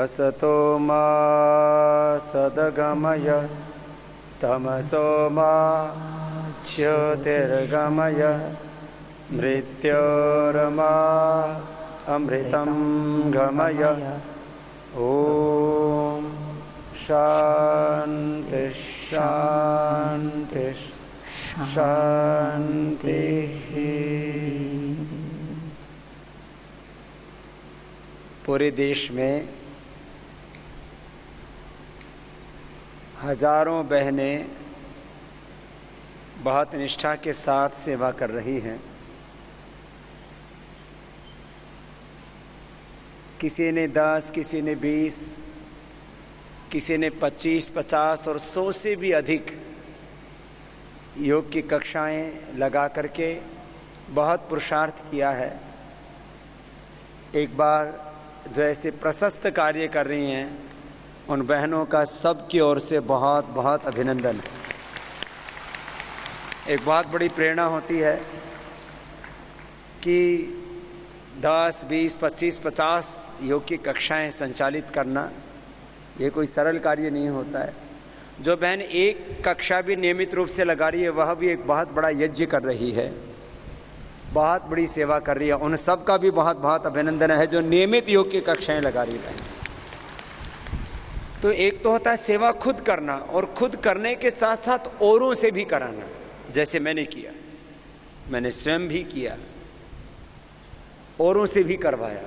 असतो मा सद्गमय तमसो मा ज्योतिर्गमय मृत्योर्मा अमृतं गमय। ओम शांति शांति शांति। पूरे देश में हजारों बहनें बहुत निष्ठा के साथ सेवा कर रही हैं। किसी ने 10, किसी ने 20, किसी ने 25, 50 और 100 से भी अधिक योग की कक्षाएं लगा करके बहुत पुरुषार्थ किया है। एक बार जो ऐसे प्रशस्त कार्य कर रही हैं उन बहनों का सबकी ओर से बहुत बहुत अभिनंदन है। एक बहुत बड़ी प्रेरणा होती है कि 10, 20, 25, 50 योग की कक्षाएं संचालित करना ये कोई सरल कार्य नहीं होता है। जो बहन एक कक्षा भी नियमित रूप से लगा रही है वह भी एक बहुत बड़ा यज्ञ कर रही है, बहुत बड़ी सेवा कर रही है। उन सब का भी बहुत बहुत अभिनंदन है जो नियमित योग की कक्षाएं लगा रही है। तो एक तो होता है सेवा खुद करना और खुद करने के साथ साथ औरों से भी कराना। जैसे मैंने किया, मैंने स्वयं भी किया, औरों से भी करवाया,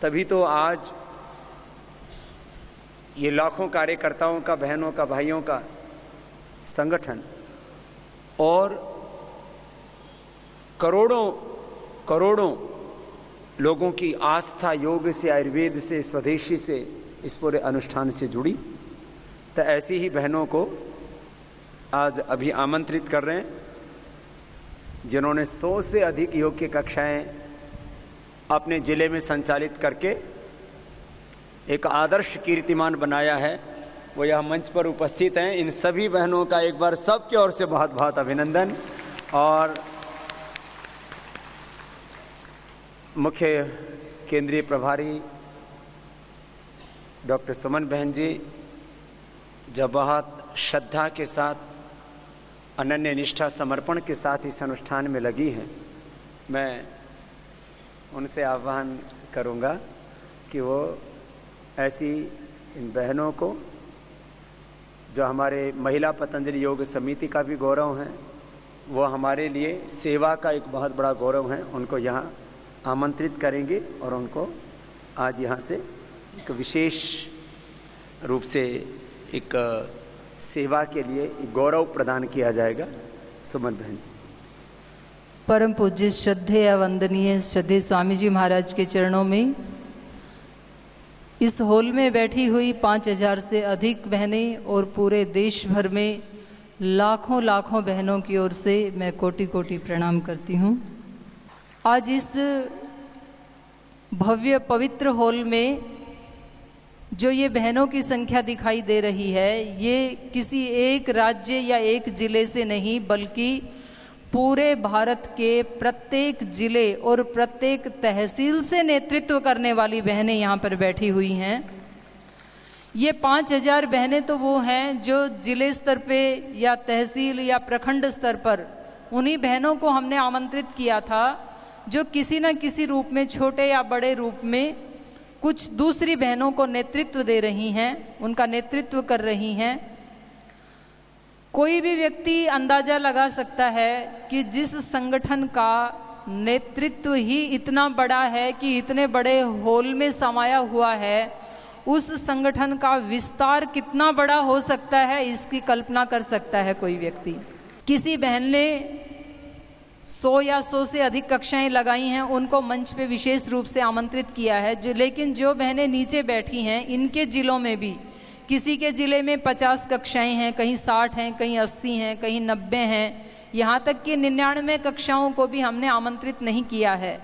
तभी तो आज ये लाखों कार्यकर्ताओं का, बहनों का, भाइयों का संगठन और करोड़ों करोड़ों लोगों की आस्था योग से, आयुर्वेद से, स्वदेशी से, इस पूरे अनुष्ठान से जुड़ी। तो ऐसी ही बहनों को आज अभी आमंत्रित कर रहे हैं जिन्होंने 100 से अधिक योग की कक्षाएं अपने ज़िले में संचालित करके एक आदर्श कीर्तिमान बनाया है। वो यहाँ मंच पर उपस्थित हैं। इन सभी बहनों का एक बार सबकी ओर से बहुत बहुत अभिनंदन। और मुख्य केंद्रीय प्रभारी डॉक्टर सुमन बहन जी जब बहुत श्रद्धा के साथ, अनन्य निष्ठा, समर्पण के साथ इस अनुष्ठान में लगी हैं, मैं उनसे आह्वान करूंगा कि वो ऐसी इन बहनों को, जो हमारे महिला पतंजलि योग समिति का भी गौरव है, वो हमारे लिए सेवा का एक बहुत बड़ा गौरव है, उनको यहाँ आमंत्रित करेंगे और उनको आज यहाँ से एक विशेष रूप से एक सेवा के लिए एक गौरव प्रदान किया जाएगा। सुमन बहन। परम पूज्य श्रद्धेय वंदनीय श्रद्धेय स्वामी जी महाराज के चरणों में इस हॉल में बैठी हुई 5000 से अधिक बहनें और पूरे देश भर में लाखों लाखों बहनों की ओर से मैं कोटि कोटि प्रणाम करती हूँ। आज इस भव्य पवित्र हॉल में जो ये बहनों की संख्या दिखाई दे रही है, ये किसी एक राज्य या एक ज़िले से नहीं बल्कि पूरे भारत के प्रत्येक ज़िले और प्रत्येक तहसील से नेतृत्व करने वाली बहनें यहाँ पर बैठी हुई हैं। ये 5000 बहनें तो वो हैं जो ज़िले स्तर पे या तहसील या प्रखंड स्तर पर, उन्हीं बहनों को हमने आमंत्रित किया था जो किसी न किसी रूप में, छोटे या बड़े रूप में, कुछ दूसरी बहनों को नेतृत्व दे रही हैं, उनका नेतृत्व कर रही हैं। कोई भी व्यक्ति अंदाज़ा लगा सकता है कि जिस संगठन का नेतृत्व ही इतना बड़ा है कि इतने बड़े हॉल में समाया हुआ है, उस संगठन का विस्तार कितना बड़ा हो सकता है, इसकी कल्पना कर सकता है कोई व्यक्ति। किसी बहन ने 100 या 100 से अधिक कक्षाएं लगाई हैं, उनको मंच पे विशेष रूप से आमंत्रित किया है। लेकिन जो बहनें नीचे बैठी हैं, इनके ज़िलों में भी, किसी के ज़िले में 50 कक्षाएं हैं, कहीं 60 हैं, कहीं 80 हैं, कहीं 90 हैं, यहाँ तक कि 99 कक्षाओं को भी हमने आमंत्रित नहीं किया है।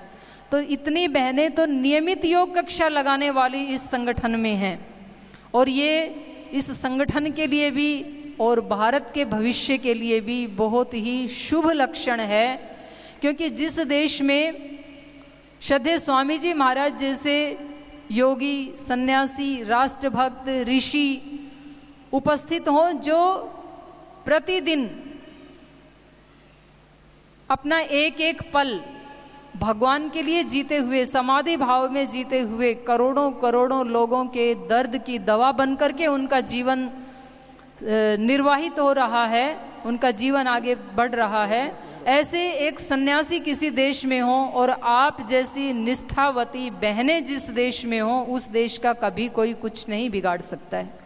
तो इतनी बहनें तो नियमित योग कक्षा लगाने वाली इस संगठन में हैं, और ये इस संगठन के लिए भी और भारत के भविष्य के लिए भी बहुत ही शुभ लक्षण है। क्योंकि जिस देश में श्रद्धेय स्वामी जी महाराज जैसे योगी, सन्यासी, राष्ट्रभक्त, ऋषि उपस्थित हों, जो प्रतिदिन अपना एक एक पल भगवान के लिए जीते हुए, समाधि भाव में जीते हुए करोड़ों करोड़ों लोगों के दर्द की दवा बनकर के उनका जीवन निर्वाहित हो रहा है, उनका जीवन आगे बढ़ रहा है। ऐसे एक सन्यासी किसी देश में हो और आप जैसी निष्ठावती बहनें जिस देश में हो, उस देश का कभी कोई कुछ नहीं बिगाड़ सकता है।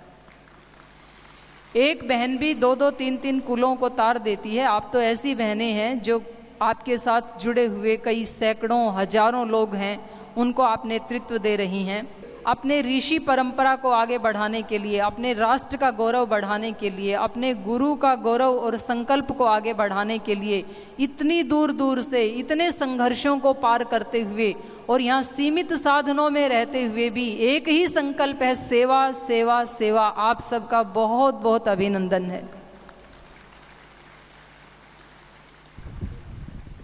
एक बहन भी 2-2, 3-3 कुलों को तार देती है। आप तो ऐसी बहनें हैं जो आपके साथ जुड़े हुए कई सैकड़ों हजारों लोग हैं, उनको आप नेतृत्व दे रही हैं। अपने ऋषि परंपरा को आगे बढ़ाने के लिए, अपने राष्ट्र का गौरव बढ़ाने के लिए, अपने गुरु का गौरव और संकल्प को आगे बढ़ाने के लिए इतनी दूर दूर से, इतने संघर्षों को पार करते हुए और यहाँ सीमित साधनों में रहते हुए भी एक ही संकल्प है, सेवा सेवा सेवा। आप सबका बहुत बहुत अभिनंदन है।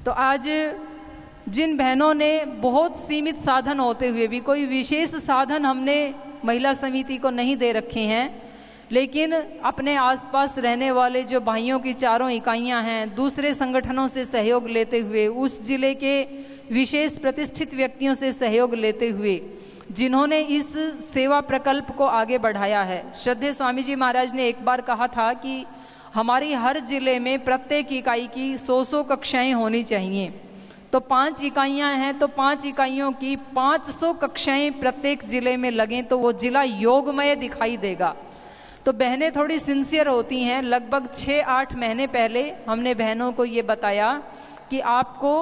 तो आज जिन बहनों ने बहुत सीमित साधन होते हुए भी, कोई विशेष साधन हमने महिला समिति को नहीं दे रखे हैं, लेकिन अपने आसपास रहने वाले जो भाइयों की चारों इकाइयां हैं, दूसरे संगठनों से सहयोग लेते हुए, उस जिले के विशेष प्रतिष्ठित व्यक्तियों से सहयोग लेते हुए जिन्होंने इस सेवा प्रकल्प को आगे बढ़ाया है। श्रद्धेय स्वामी जी महाराज ने एक बार कहा था कि हमारी हर जिले में प्रत्येक इकाई की 100 कक्षाएं होनी चाहिए। तो 5 इकाइयां हैं, तो 5 इकाइयों की 500 कक्षाएं प्रत्येक जिले में लगें तो वो जिला योगमय दिखाई देगा। तो बहनें थोड़ी सिंसियर होती हैं। लगभग 6-8 महीने पहले हमने बहनों को ये बताया कि आपको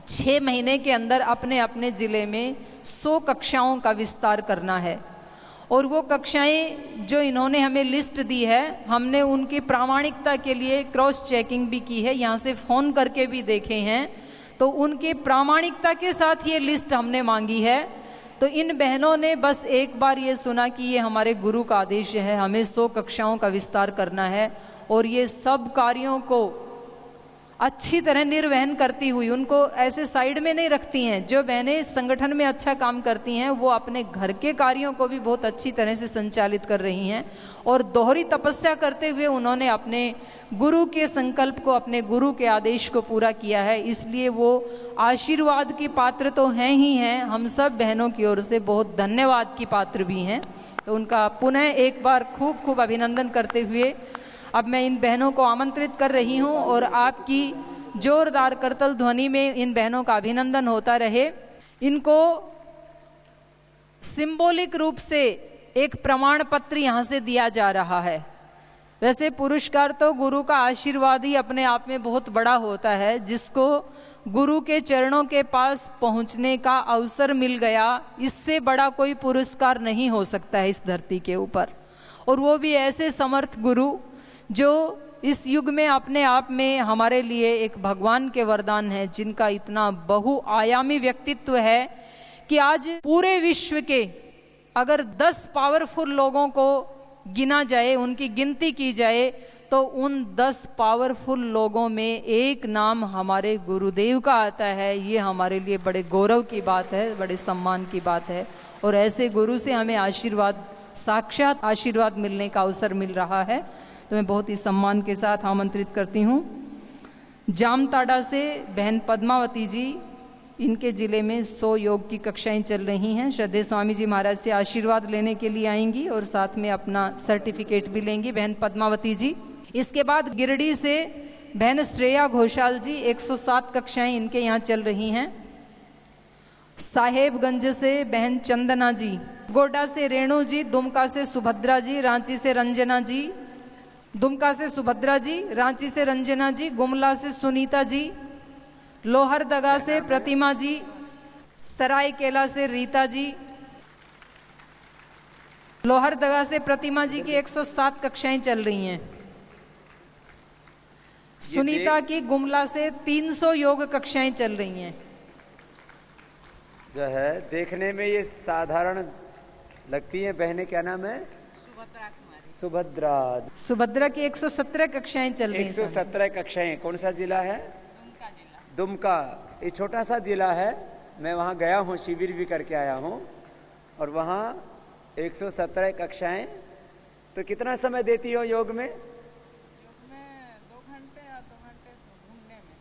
6 महीने के अंदर अपने अपने जिले में 100 कक्षाओं का विस्तार करना है। और वो कक्षाएं जो इन्होंने हमें लिस्ट दी है, हमने उनकी प्रामाणिकता के लिए क्रॉस चेकिंग भी की है, यहाँ से फ़ोन करके भी देखे हैं। तो उनकी प्रामाणिकता के साथ ये लिस्ट हमने मांगी है। तो इन बहनों ने बस एक बार ये सुना कि ये हमारे गुरु का आदेश है, हमें 100 कक्षाओं का विस्तार करना है, और ये सब कार्यों को अच्छी तरह निर्वहन करती हुई, उनको ऐसे साइड में नहीं रखती हैं। जो बहनें संगठन में अच्छा काम करती हैं वो अपने घर के कार्यों को भी बहुत अच्छी तरह से संचालित कर रही हैं, और दोहरी तपस्या करते हुए उन्होंने अपने गुरु के संकल्प को, अपने गुरु के आदेश को पूरा किया है। इसलिए वो आशीर्वाद की पात्र तो हैं ही हैं, हम सब बहनों की ओर से बहुत धन्यवाद की पात्र भी हैं। तो उनका पुनः एक बार खूब खूब अभिनंदन करते हुए अब मैं इन बहनों को आमंत्रित कर रही हूं, और आपकी जोरदार करतल ध्वनि में इन बहनों का अभिनंदन होता रहे। इनको सिंबॉलिक रूप से एक प्रमाण पत्र यहां से दिया जा रहा है। वैसे पुरस्कार तो गुरु का आशीर्वाद ही अपने आप में बहुत बड़ा होता है। जिसको गुरु के चरणों के पास पहुंचने का अवसर मिल गया, इससे बड़ा कोई पुरस्कार नहीं हो सकता है इस धरती के ऊपर। और वो भी ऐसे समर्थ गुरु जो इस युग में अपने आप में हमारे लिए एक भगवान के वरदान है, जिनका इतना बहुआयामी व्यक्तित्व है कि आज पूरे विश्व के अगर 10 पावरफुल लोगों को गिना जाए, उनकी गिनती की जाए, तो उन 10 पावरफुल लोगों में एक नाम हमारे गुरुदेव का आता है। ये हमारे लिए बड़े गौरव की बात है, बड़े सम्मान की बात है। और ऐसे गुरु से हमें आशीर्वाद, साक्षात आशीर्वाद मिलने का अवसर मिल रहा है। तो मैं बहुत ही सम्मान के साथ आमंत्रित करती हूँ जामताड़ा से बहन पद्मावती जी। इनके ज़िले में 100 योग की कक्षाएं चल रही हैं। श्रद्धेय स्वामी जी महाराज से आशीर्वाद लेने के लिए आएंगी और साथ में अपना सर्टिफिकेट भी लेंगी बहन पद्मावती जी। इसके बाद गिरडी से बहन श्रेया घोषाल जी, 107 कक्षाएं इनके यहाँ चल रही हैं। साहेबगंज से बहन चंदना जी, गोड्डा से रेणु जी, दुमका से सुभद्रा जी, रांची से रंजना जी, दुमका से सुभद्रा जी, रांची से रंजना जी, गुमला से सुनीता जी, लोहरदगा से प्रतिमा जी, सरायकेला से रीता जी। लोहरदगा से प्रतिमा जी की 107 कक्षाएं चल रही हैं। सुनीता की गुमला से 300 योग कक्षाएं चल रही हैं। जो है देखने में ये साधारण लगती हैं बहनें। क्या नाम है? सुभद्रा की 117 कक्षाएं चल रही हैं। 117 कक्षाएं। कौन सा जिला है? दुमका। ये छोटा सा जिला है, मैं वहाँ गया हूँ, शिविर भी करके आया हूँ। और वहाँ 117 कक्षाएं। तो कितना समय देती हो योग में? 2 घंटे और 2 घंटे घूमने में।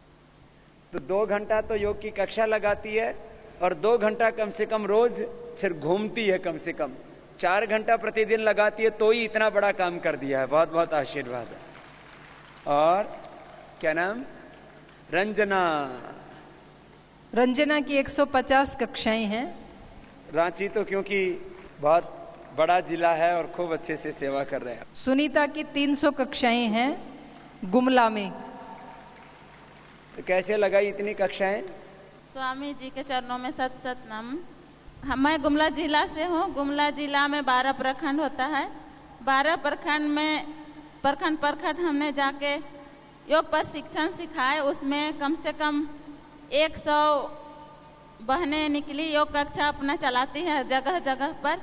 तो 2 घंटा तो योग की कक्षा लगाती है और 2 घंटा कम से कम रोज फिर घूमती है। कम से कम 4 घंटा प्रतिदिन लगाती है, तो ही इतना बड़ा काम कर दिया है। बहुत बहुत आशीर्वाद है। और क्या नाम? रंजना। रंजना की 150 कक्षाएं हैं। रांची तो क्योंकि बहुत बड़ा जिला है और खूब अच्छे से सेवा कर रहे हैं। सुनीता की 300 कक्षाएं हैं गुमला में। तो कैसे लगाई इतनी कक्षाएं? स्वामी जी के चरणों में सत सत नम। मैं गुमला जिला से हूँ। गुमला जिला में 12 प्रखंड होता है। 12 प्रखंड में प्रखंड हमने जाके योग पर शिक्षण सिखाए। उसमें कम से कम 100 बहनें निकली, योग कक्षा अपना चलाती हैं जगह जगह पर।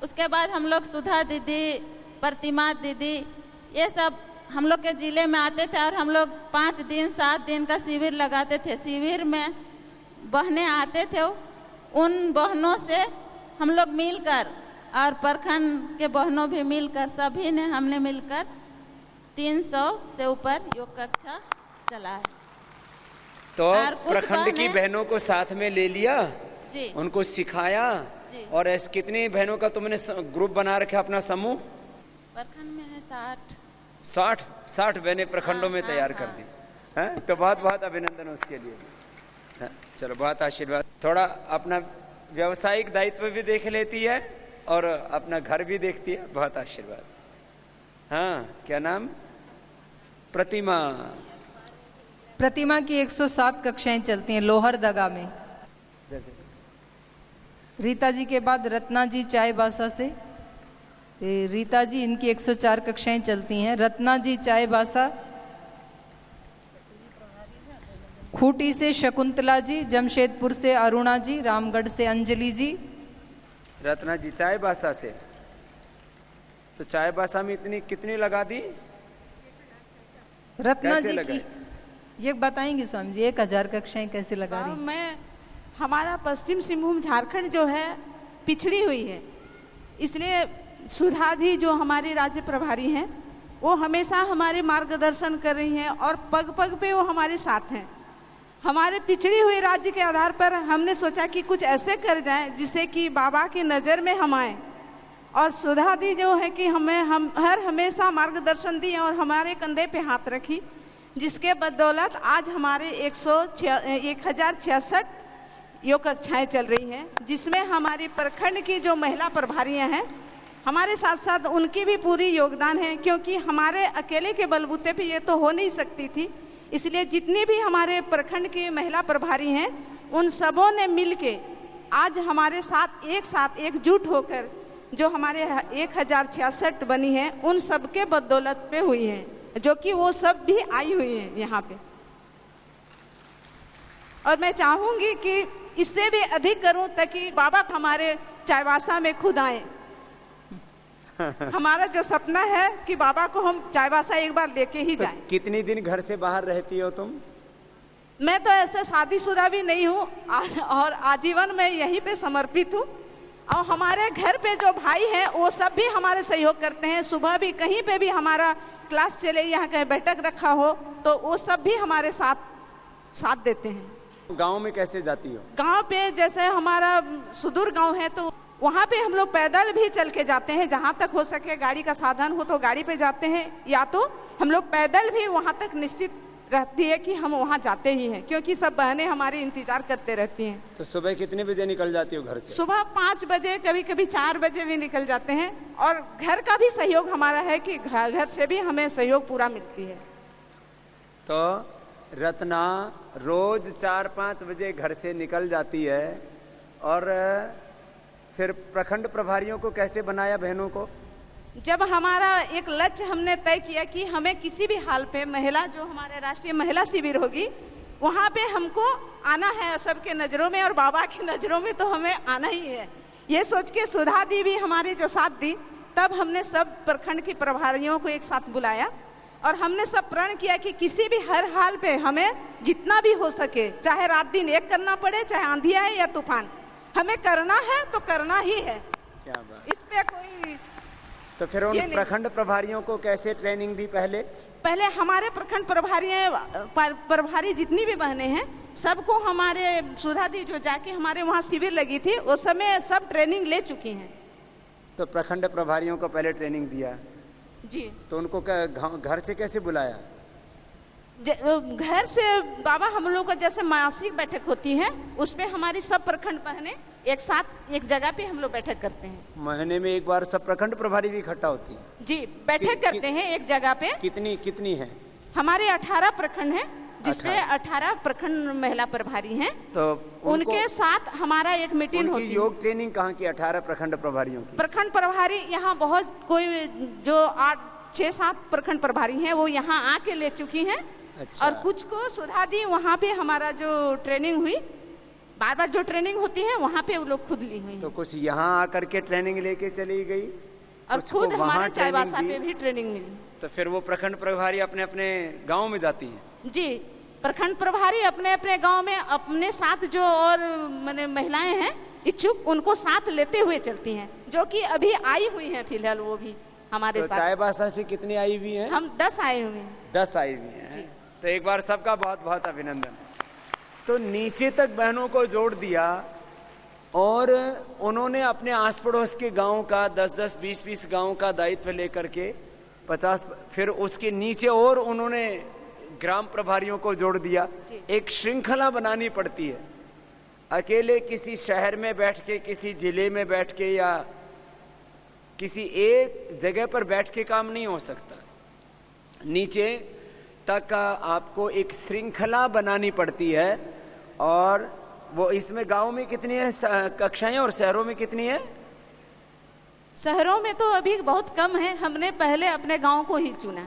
उसके बाद हम लोग सुधा दीदी, प्रतिमा दीदी, ये सब हम लोग के ज़िले में आते थे और हम लोग 5 दिन 7 दिन का शिविर लगाते थे। शिविर में बहनें आते थे, उन बहनों से हम लोग मिलकर और प्रखंड के बहनों भी मिलकर, सभी ने हमने मिलकर 300 से ऊपर योग कक्षा चलाए। तो प्रखंड की बहनों को साथ में ले लिया जी, उनको सिखाया जी। और ऐसे कितनी बहनों का तुमने ग्रुप बना रखा अपना समूह? प्रखंड में है 60 बहनें प्रखंडों में हाँ, तैयार हाँ, कर दी हैं। तो बहुत बहुत अभिनंदन उसके लिए। हाँ, चलो बहुत आशीर्वाद। थोड़ा अपना व्यावसायिक दायित्व भी देख लेती है और अपना घर भी देखती है। बहुत आशीर्वाद। हाँ, क्या नाम? प्रतिमा। प्रतिमा की 107 कक्षाएं चलती हैं लोहरदगा में। रीता जी के बाद रत्ना जी चायबासा से। रीता जी, इनकी 104 कक्षाएं चलती हैं। रत्ना जी चायबासा। खूंटी से शकुंतला जी, जमशेदपुर से अरुणा जी, रामगढ़ से अंजलि जी। रत्ना जी चायबासा से। तो चायबासा में इतनी कितनी लगा दी? रत्ना कैसे जी लगाई? की ये बताएंगे स्वामी जी 1000 कक्षाएं कैसे लगा रही? हमारा पश्चिम सिंहभूम झारखंड जो है पिछड़ी हुई है, इसलिए सुधाधी जो हमारी राज्य प्रभारी हैं वो हमेशा हमारे मार्गदर्शन कर रही हैं और पग पग पे वो हमारे साथ हैं। हमारे पिछड़ी हुई राज्य के आधार पर हमने सोचा कि कुछ ऐसे कर जाएं जिससे कि बाबा की नज़र में हम आए। और सुधा दी जो है कि हम हमेशा मार्गदर्शन दी और हमारे कंधे पे हाथ रखी, जिसके बदौलत आज हमारे 1066 योग कक्षाएँ चल रही हैं, जिसमें हमारी प्रखंड की जो महिला प्रभारियाँ हैं हमारे साथ साथ उनकी भी पूरी योगदान है, क्योंकि हमारे अकेले के बलबूते पे ये तो हो नहीं सकती थी। इसलिए जितनी भी हमारे प्रखंड की महिला प्रभारी हैं उन सबों ने मिलके आज हमारे साथ एकजुट होकर जो हमारे 1066 बनी है उन सबके बदौलत पे हुई है, जो कि वो सब भी आई हुई हैं यहाँ पे। और मैं चाहूँगी कि इससे भी अधिक करूँ ताकि बाबा हमारे चायबासा में खुद आए। हमारा जो सपना है कि बाबा को हम चायबासा एक बार लेके ही जाएं। तो कितनी दिन घर से बाहर रहती हो तुम? मैं तो ऐसे शादीशुदा भी नहीं हूँ और आजीवन में यहीं पे समर्पित हूँ। और हमारे घर पे जो भाई हैं वो सब भी हमारे सहयोग करते हैं। सुबह भी कहीं पे भी हमारा क्लास चले, यहाँ कहीं बैठक रखा हो तो वो सब भी हमारे साथ देते हैं। गांव में कैसे जाती हो? गांव पे जैसे हमारा सुदूर गांव है तो वहाँ पे हम लोग पैदल भी चल के जाते हैं, जहाँ तक हो सके गाड़ी का साधन हो तो गाड़ी पे जाते हैं, या तो हम लोग पैदल भी वहाँ तक निश्चित रहती है कि हम वहाँ जाते ही हैं, क्योंकि सब बहनें हमारे इंतजार करते रहती हैं। तो सुबह कितने बजे निकल जाती हो घर से? सुबह 5 बजे, कभी कभी 4 बजे भी निकल जाते हैं। और घर का भी सहयोग हमारा है कि घर से भी हमें सहयोग पूरा मिलती है। तो रत्ना रोज 4-5 बजे घर से निकल जाती है। और फिर प्रखंड प्रभारियों को कैसे बनाया बहनों को? जब हमारा एक लक्ष्य हमने तय किया कि हमें किसी भी हाल पे महिला जो हमारे राष्ट्रीय महिला शिविर होगी वहाँ पे हमको आना है सबके नज़रों में, और बाबा की नज़रों में तो हमें आना ही है। ये सोच के सुधा दी भी हमारी जो साथ दी, तब हमने सब प्रखंड की प्रभारियों को एक साथ बुलाया और हमने सब प्रण किया कि किसी भी हर हाल पे हमें जितना भी हो सके, चाहे रात दिन एक करना पड़े, चाहे आंधी आए या तूफान, हमें करना है तो करना ही है। क्या बात। इस पे कोई तो फिर उन ये नहीं। प्रखंड प्रभारियों को कैसे ट्रेनिंग दी पहले? पहले हमारे प्रखंड प्रभारी जितनी भी बहनें हैं सबको हमारे सुधा दी जो जाके हमारे वहाँ शिविर लगी थी उस समय सब ट्रेनिंग ले चुकी हैं। तो प्रखंड प्रभारियों को पहले ट्रेनिंग दिया, जी। तो उनको घर से कैसे बुलाया? घर से बाबा हम लोग का जैसे मासिक बैठक होती है उसमें हमारी सब प्रखंड बहनें एक साथ एक जगह पे हम लोग बैठक करते हैं। महीने में एक बार सब प्रखंड प्रभारी भी इकट्ठा होती है? जी, बैठक करते हैं एक जगह पे। कितनी है? हमारे 18 प्रखंड हैं जिसमें 18 प्रखंड महिला प्रभारी हैं। तो उनके साथ हमारा एक मीटिंग होती है। योग ट्रेनिंग कहाँ की? 18 प्रखंड प्रभारियों की। प्रखंड प्रभारी यहाँ बहुत कोई जो 6-7 प्रखंड प्रभारी हैं वो यहाँ आके ले चुकी हैं। अच्छा। और कुछ को सुधा दी वहाँ पे हमारा जो ट्रेनिंग हुई बार बार जो ट्रेनिंग होती है वहाँ पे वो लोग खुद ली हुई तो हैं। कुछ यहाँ आकर के ट्रेनिंग लेके चली गई और खुद हमारे चाईबासा पे भी ट्रेनिंग मिली। तो फिर वो प्रखंड प्रभारी अपने अपने गांव में जाती हैं? जी, प्रखंड प्रभारी अपने अपने गांव में अपने साथ जो और माने महिलाएं हैं इच्छुक उनको साथ लेते हुए चलती हैं, जो कि अभी आई हुई हैं फिलहाल वो भी हमारे तो साथ। चाईबासा से कितनी आई हुई हैं? हम 10 आए हुए हैं। 10 आई हुई हैं। तो एक बार सबका बहुत बहुत अभिनंदन। तो नीचे तक बहनों को जोड़ दिया और उन्होंने अपने आस पड़ोस के गांव का 10-10, 20-20 गांव का दायित्व लेकर के 50, फिर उसके नीचे और उन्होंने ग्राम प्रभारियों को जोड़ दिया। एक श्रृंखला बनानी पड़ती है। अकेले किसी शहर में बैठ के, किसी जिले में बैठ के या किसी एक जगह पर बैठ के काम नहीं हो सकता। नीचे तक आपको एक श्रृंखला बनानी पड़ती है। और वो इसमें गांव में कितनी है कक्षाएं और शहरों में कितनी है? शहरों में तो अभी बहुत कम है। हमने पहले अपने गांव को ही चुना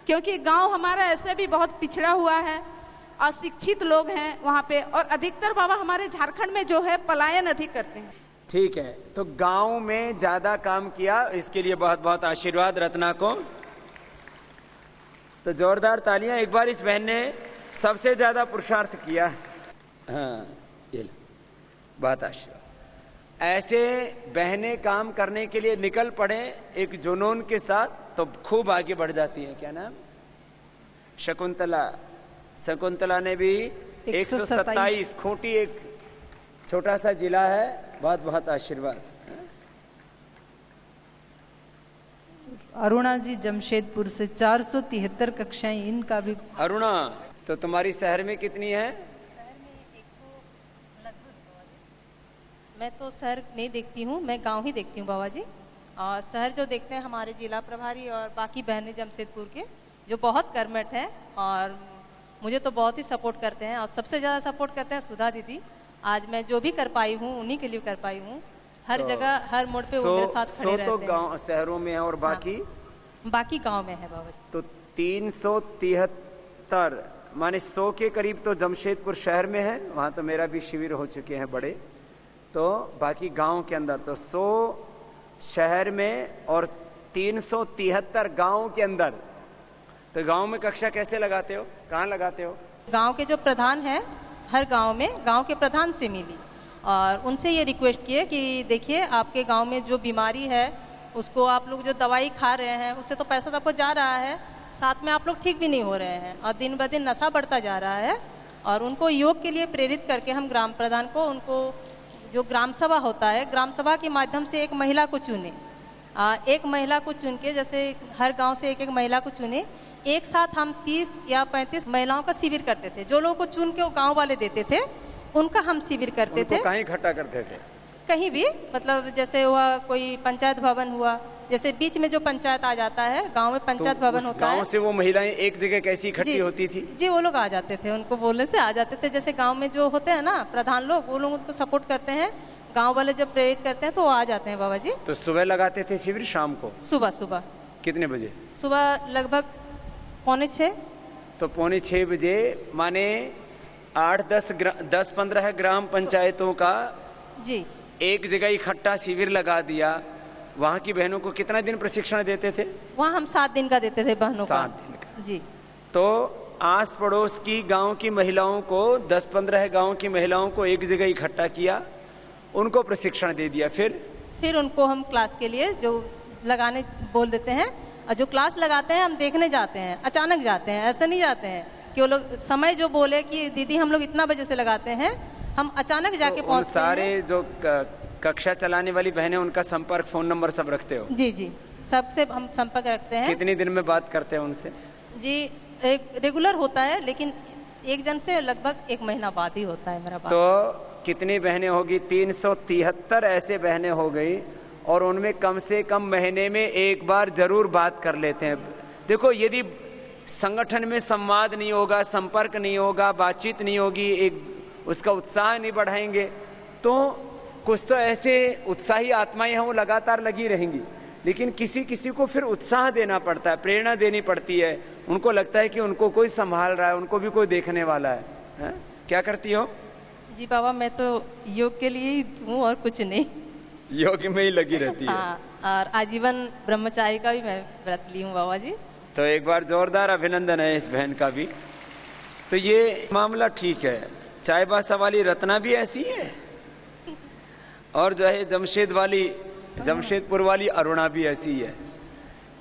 क्योंकि गांव हमारा ऐसे भी बहुत पिछड़ा हुआ है, अशिक्षित लोग हैं वहाँ पे, और अधिकतर बाबा हमारे झारखंड में जो है पलायन अधिक करते हैं। ठीक है, तो गांव में ज्यादा काम किया, इसके लिए बहुत बहुत आशीर्वाद रत्ना को। तो जोरदार तालियां। एक बार इस बहन ने सबसे ज्यादा पुरुषार्थ किया। हाँ, ये बात आशीर्वाद। ऐसे बहनें काम करने के लिए निकल पड़े एक जुनून के साथ तो खूब आगे बढ़ जाती हैं। क्या नाम? शकुंतला ने भी 127। खूंटी एक छोटा सा जिला है। बहुत बहुत आशीर्वाद। अरुणा जी जमशेदपुर से 473 कक्षाएं, इनका भी। अरुणा, तो तुम्हारी शहर में कितनी है? मैं तो शहर नहीं देखती हूँ, मैं गांव ही देखती हूँ बाबा जी। और शहर जो देखते हैं हमारे जिला प्रभारी और बाकी बहनें जमशेदपुर के जो बहुत कर्मठ हैं और मुझे तो बहुत ही सपोर्ट करते हैं। और सबसे ज़्यादा सपोर्ट करते हैं सुधा दीदी। आज मैं जो भी कर पाई हूँ उन्हीं के लिए कर पाई हूँ। हर जगह हर मोड़ पे वो मेरे साथ खड़े रहते हैं। तो गांव शहरों में है और बाकी? हाँ, बाकी गांव में है बाबा जी। तो 373 माने 100 के करीब तो जमशेदपुर शहर में है। वहाँ तो मेरा भी शिविर हो चुके हैं बड़े। तो बाकी गांव के अंदर तो 100 शहर में और 373 गांव के अंदर। तो गांव में कक्षा कैसे लगाते हो? कहाँ लगाते हो? गांव के जो प्रधान हैं हर गांव में, गांव के प्रधान से मिली और उनसे ये रिक्वेस्ट किए कि देखिए आपके गांव में जो बीमारी है उसको आप लोग जो दवाई खा रहे हैं उससे तो पैसा तो आपको जा रहा है, साथ में आप लोग ठीक भी नहीं हो रहे हैं और दिन ब दिन नशा बढ़ता जा रहा है। और उनको योग के लिए प्रेरित करके हम ग्राम प्रधान को, उनको जो ग्राम सभा होता है, ग्राम सभा के माध्यम से एक महिला को चुने। एक महिला को चुन के, जैसे हर गांव से एक एक महिला को चुने, एक साथ हम 30 या 35 महिलाओं का शिविर करते थे। जो लोगों को चुन के वो गाँव वाले देते थे उनका हम शिविर करते थे। कहीं इकट्ठा करते थे? कहीं भी, मतलब जैसे हुआ कोई पंचायत भवन हुआ, जैसे बीच में जो पंचायत आ जाता है, गांव में पंचायत भवन होता है। गांव से वो महिलाएं एक जगह कैसी इकट्ठी होती थी? जी, वो लोग आ जाते थे, उनको बोलने से आ जाते थे। जैसे गांव में जो होते हैं ना प्रधान लोग, वो लोग उनको सपोर्ट करते हैं। गांव वाले जब प्रेरित करते हैं तो वो आ जाते हैं बाबा जी। तो सुबह लगाते थे शिविर? शाम को? सुबह। कितने बजे? सुबह लगभग 5:45। तो 5:45 बजे, माने 8-10-15 ग्राम पंचायतों का जी एक जगह इकट्ठा शिविर लगा दिया। वहाँ की बहनों को कितना दिन प्रशिक्षण देते थे? वहाँ हम 7 दिन का देते थे बहनों का। 7 दिन का। जी। तो आस पड़ोस की गांव की महिलाओं को, 10-15 गांव की महिलाओं को एक जगह इकट्ठा किया, उनको प्रशिक्षण दे दिया। फिर उनको हम क्लास के लिए जो लगाने बोल देते हैं, और जो क्लास लगाते हैं हम देखने जाते हैं, अचानक जाते हैं, ऐसे नहीं जाते हैं कि वो लोग समय जो बोले कि दीदी हम लोग इतना बजे से लगाते हैं, हम अचानक जाके तो पहुंचते हैं। सारे जो कक्षा चलाने वाली बहनें, उनका संपर्क, फोन नंबर सब रखते हो? जी जी, सबसे हम संपर्क रखते हैं। कितनी दिन में बात करते हैं उनसे? जी, एक रेगुलर होता है, लेकिन एक जन से लगभग 1 महीना बाद ही होता है मेरा बात। तो कितनी बहनें होगी? 373 ऐसे बहनें हो गई, और उनमें कम से कम महीने में एक बार जरूर बात कर लेते हैं। देखो, यदि संगठन में संवाद नहीं होगा, संपर्क नहीं होगा, बातचीत नहीं होगी, एक उसका उत्साह नहीं बढ़ाएंगे, तो कुछ तो ऐसे उत्साही आत्माएं हैं वो लगातार लगी रहेंगी, लेकिन किसी किसी को फिर उत्साह देना पड़ता है, प्रेरणा देनी पड़ती है। उनको लगता है कि उनको कोई संभाल रहा है, उनको भी कोई देखने वाला है? क्या करती हो? जी बाबा, मैं तो योग के लिए ही हूँ और कुछ नहीं। योग में ही लगी रहती है। हाँ, और आजीवन ब्रह्मचारी का भी मैं व्रत ली हूँ बाबा जी। तो एक बार जोरदार अभिनंदन है इस बहन का भी। तो ये मामला ठीक है। चाईबासा वाली रत्ना भी ऐसी है, और जो है जमशेदपुर वाली अरुणा भी ऐसी है,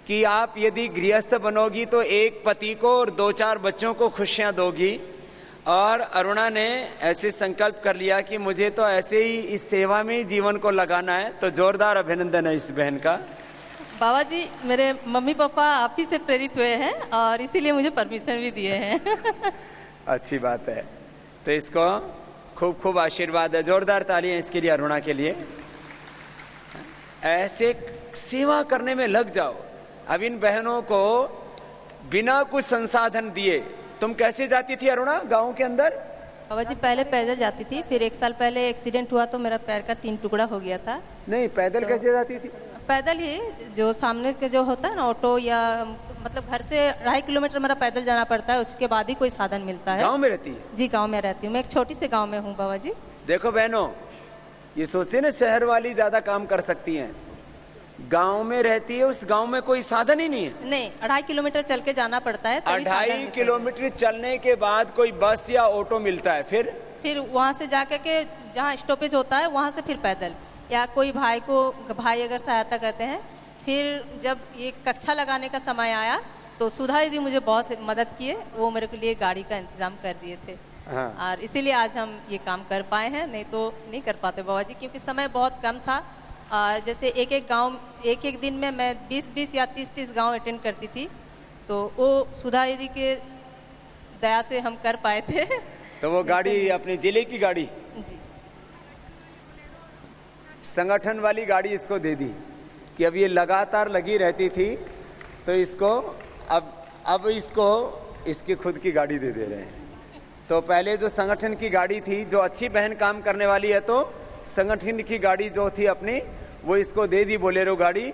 कि आप यदि गृहस्थ बनोगी तो एक पति को और 2-4 बच्चों को खुशियां दोगी। और अरुणा ने ऐसे संकल्प कर लिया कि मुझे तो ऐसे ही इस सेवा में ही जीवन को लगाना है। तो जोरदार अभिनंदन है इस बहन का। बाबा जी, मेरे मम्मी पापा आप ही से प्रेरित हुए हैं और इसीलिए मुझे परमिशन भी दिए हैं। अच्छी बात है। तो इसको खूब खूब आशीर्वाद है। जोरदार तालियां इसके लिए, अरुणा के लिए। ऐसे सेवा करने में लग जाओ। अब इन बहनों को बिना कुछ संसाधन दिए, तुम कैसे जाती थी अरुणा गांव के अंदर? बाबा जी, पहले पैदल जाती थी, फिर 1 साल पहले एक्सीडेंट हुआ तो मेरा पैर का 3 टुकड़ा हो गया था। नहीं, पैदल कैसे जाती थी? पैदल ही, जो सामने के जो होता है ना ऑटो, या मतलब घर से 2.5 किलोमीटर मेरा पैदल जाना पड़ता है, उसके बाद ही कोई साधन मिलता है। गांव में रहती है? जी, गांव में रहती हूँ मैं, एक छोटी से गांव में हूँ बाबा जी। देखो बहनों, ये सोचते हैं ना शहर वाली ज्यादा काम कर सकती हैं, गांव में रहती है, उस गांव में कोई साधन ही नहीं है। नहीं, 2.5 किलोमीटर चल के जाना पड़ता है, तभी साधन 2.5 मिलता है। किलोमीटर चलने के बाद कोई बस या ऑटो मिलता है, फिर वहाँ से जाके के जहाँ स्टॉपेज होता है वहाँ से फिर पैदल, या कोई भाई अगर सहायता करते हैं। फिर जब ये कक्षा लगाने का समय आया तो सुधा दीदी मुझे बहुत मदद किए, वो मेरे के लिए गाड़ी का इंतजाम कर दिए थे। हाँ। और इसीलिए आज हम ये काम कर पाए हैं, नहीं तो नहीं कर पाते बाबा जी, क्योंकि समय बहुत कम था। और जैसे एक गांव एक दिन में मैं 20 या 30 गांव अटेंड करती थी, तो वो सुधा दीदी के दया से हम कर पाए थे। तो वो गाड़ी अपने जिले की गाड़ी, जी, संगठन वाली गाड़ी इसको दे दी कि अब ये लगातार लगी रहती थी, तो इसको अब इसको इसकी खुद की गाड़ी दे रहे हैं। तो पहले जो संगठन की गाड़ी थी, जो अच्छी बहन काम करने वाली है, तो संगठन की गाड़ी जो थी अपनी, वो इसको दे दी, बोलेरो गाड़ी।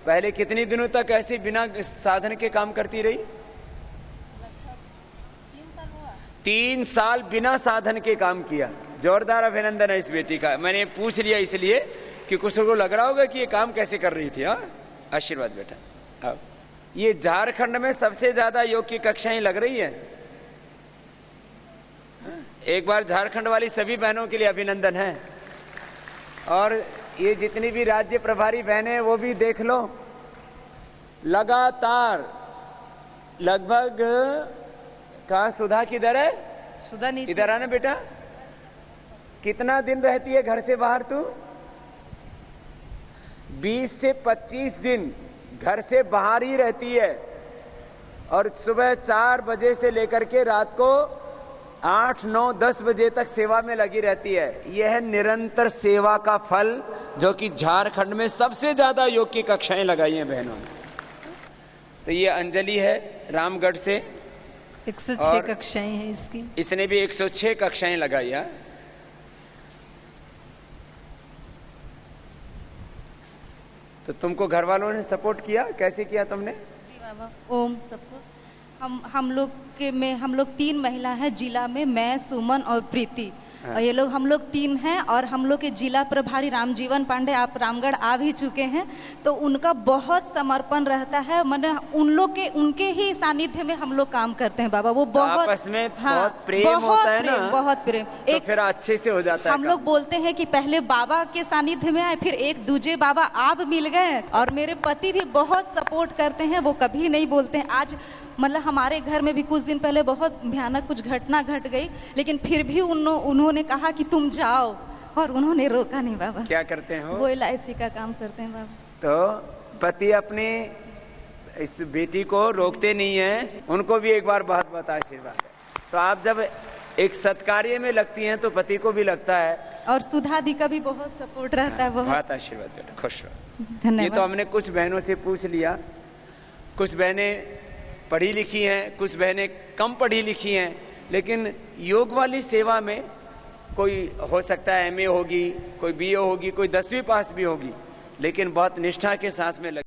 पहले कितने दिनों तक ऐसे बिना साधन के काम करती रही? 3 साल बिना साधन के काम किया। जोरदार अभिनंदन है इस बेटी का। मैंने पूछ लिया इसलिए कि कुछ को लग रहा होगा कि ये काम कैसे कर रही थी। हाँ, आशीर्वाद बेटा। अब ये झारखंड में सबसे ज्यादा योग की कक्षाएं लग रही है। एक बार झारखंड वाली सभी बहनों के लिए अभिनंदन है। और ये जितनी भी राज्य प्रभारी बहनें, वो भी देख लो, लगातार लगभग, कहाँ सुधा किधर है? सुधा नीचे। इधर आना बेटा। कितना दिन रहती है घर से बाहर तू? 20 से 25 दिन घर से बाहर ही रहती है, और सुबह 4 बजे से लेकर के रात को 8, 9, 10 बजे तक सेवा में लगी रहती है। यह है निरंतर सेवा का फल, जो कि झारखंड में सबसे ज्यादा योग की कक्षाएं लगाई हैं बहनों ने। तो ये अंजलि है रामगढ़ से, 106 कक्षाएं हैं इसकी। इसने भी 106 कक्षाएं लगाई है। तो तुमको घर वालों ने सपोर्ट किया? कैसे किया तुमने? जी बाबा, ओम सबको। हम लोग 3 महिला हैं जिला में, मैं, सुमन और प्रीति। और ये लोग हम लोग 3 हैं और हम लोग के जिला प्रभारी रामजीवन पांडे, आप रामगढ़ आ भी चुके हैं, तो उनका बहुत समर्पण रहता है। मैंने उनके ही सानिध्य में हम लोग काम करते हैं बाबा। वो बहुत आपस में बहुत प्रेम होता है ना, बहुत प्रेम। तो फिर अच्छे से हो जाता है। हम लोग बोलते हैं कि पहले बाबा के सानिध्य में आए, फिर एक दूजे बाबा आप मिल गए। और मेरे पति भी बहुत सपोर्ट करते हैं, वो कभी नहीं बोलते हैं। आज मतलब हमारे घर में भी कुछ दिन पहले बहुत भयानक कुछ घटना घट गई, लेकिन फिर भी उन्होंने कहा कि तुम जाओ, और उन्होंने रोका नहीं बाबा। क्या करते हैं वो LIC का काम करते हैं बाबा। तो पति अपनी इस बेटी को रोकते नहीं है, उनको भी एक बार बहुत बहुत आशीर्वाद है। तो आप जब एक सत्कार्य में लगती हैं तो पति को भी लगता है। और सुधा दी का भी बहुत सपोर्ट रहता है। बहुत आशीर्वाद बेटा, खुश रहो। धन्यवाद। ये तो हमने कुछ बहनों से पूछ लिया। कुछ बहनें पढ़ी लिखी हैं, कुछ बहनें कम पढ़ी लिखी हैं, लेकिन योग वाली सेवा में कोई हो सकता है MA होगी, कोई BA होगी, कोई 10वीं पास भी होगी, लेकिन बहुत निष्ठा के साथ में लगी।